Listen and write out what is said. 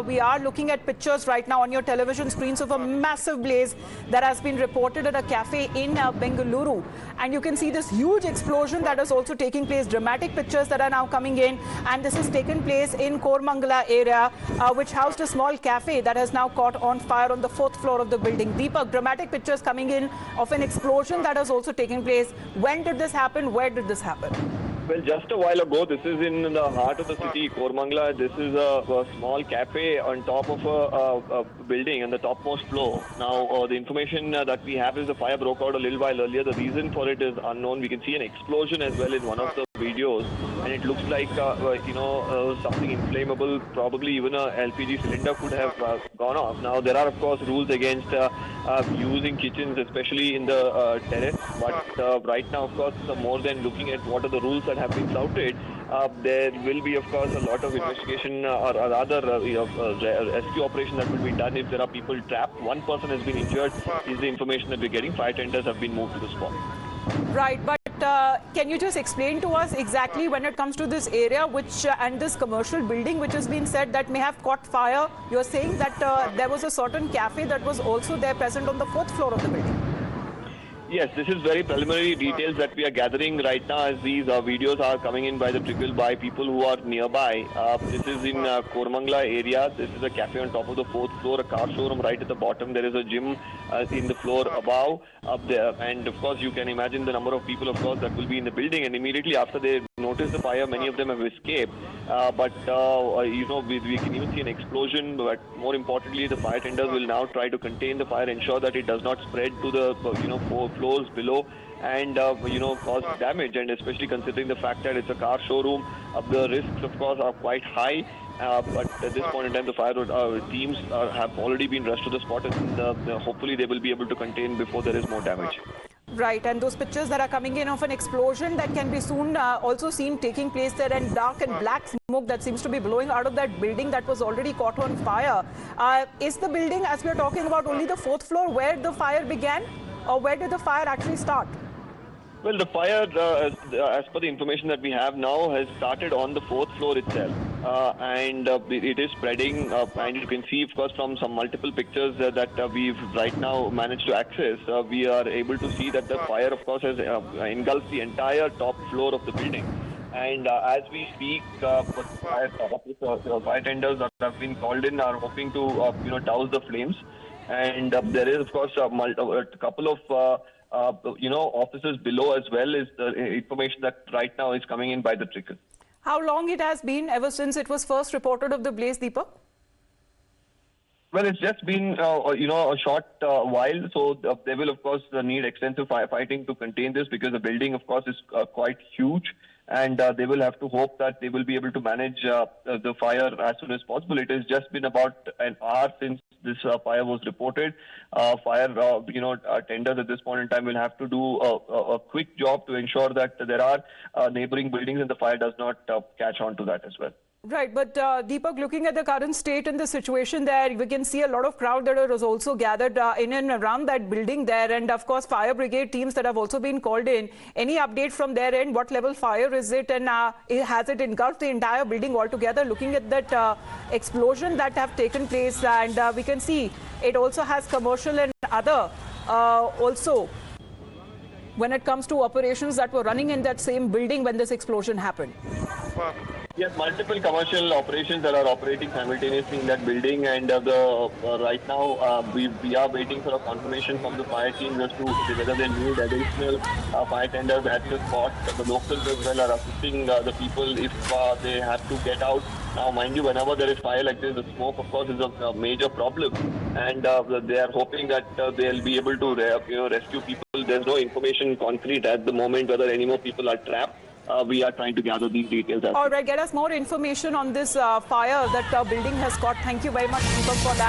we are looking at pictures right now on your television screens of a massive blaze that has been reported at a cafe in Bengaluru. And you can see this huge explosion that is also taking place. Dramatic pictures that are now coming in. And this has taken place in Koramangala area, which housed a small cafe that has now caught on fire on the 4th floor of the building. Deepak, dramatic pictures coming in of an explosion that has also taken place. When did this happen? Where did this happen? Well, just a while ago, this is in the heart of the city, Koramangala. This is a small cafe on top of a building on the topmost floor. Now, the information that we have is the fire broke out a little while earlier. The reason for it is unknown. We can see an explosion as well in one of the videos, and it looks like, something inflammable, probably even a LPG cylinder could have gone off. Now, there are, of course, rules against using kitchens, especially in the terrace. But right now, of course, more than looking at what are the rules that have been flouted, there will be, of course, a lot of investigation or rather rescue operation that will be done if there are people trapped. One person has been injured is the information that we're getting. Fire tenders have been moved to the spot. Right, but can you just explain to us exactly when it comes to this area and this commercial building which has been said that may have caught fire? You're saying that there was a certain cafe that was also there present on the 4th floor of the building. Yes, this is very preliminary details that we are gathering right now as these videos are coming in by the trickle by people who are nearby. This is in Koramangala area. This is a cafe on top of the 4th floor, a car showroom right at the bottom. There is a gym in the floor above up there. And of course, you can imagine the number of people, of course, that will be in the building. And immediately after they notice the fire, many of them have escaped. We can even see an explosion. But more importantly, the fire tenders will now try to contain the fire, ensure that it does not spread to the 4 floors below and cause damage. And especially considering the fact that it's a car showroom, the risks, of course, are quite high. But at this point in time, the fire teams have already been rushed to the spot, and hopefully they will be able to contain before there is more damage. Right, and those pictures that are coming in of an explosion that can be soon also seen taking place there, and dark and black smoke that seems to be blowing out of that building that was already caught on fire. Is the building, as we are talking about, only the 4th floor where the fire began, or where did the fire actually start? Well, the fire, as per the information that we have now, has started on the 4th floor itself. And it is spreading, and you can see, of course, from some multiple pictures that we've right now managed to access, we are able to see that the fire, of course, has engulfed the entire top floor of the building. And as we speak, fire tenders that have been called in are hoping to, douse the flames. And there is, of course, a couple of officers below as well is the information that right now is coming in by the trickle. How long it has been ever since it was first reported of the blaze, Deepak? Well, it's just been, a short while. So they will, of course, need extensive firefighting to contain this because the building, of course, is quite huge. And they will have to hope that they will be able to manage the fire as soon as possible. It has just been about an hour since this fire was reported. Tenders at this point in time will have to do a quick job to ensure that there are neighboring buildings and the fire does not catch on to that as well. Right, but Deepak, looking at the current state and the situation there, we can see a lot of crowd that was also gathered in and around that building there, and of course fire brigade teams that have also been called in. Any update from their end? What level fire is it, and has it engulfed the entire building altogether? Looking at that explosion that have taken place, and we can see it also has commercial and other also when it comes to operations that were running in that same building when this explosion happened. Yes, multiple commercial operations that are operating simultaneously in that building, and right now we are waiting for a confirmation from the fire team as to whether they need additional fire tenders at the spot. The locals as well are assisting the people if they have to get out. Now, mind you, whenever there is fire like this, the smoke, of course, is a major problem, and they are hoping that they'll be able to rescue people. There's no information concrete at the moment whether any more people are trapped. We are trying to gather these details. All right, get us more information on this fire that building has caught. Thank you very much, Deepak, for that.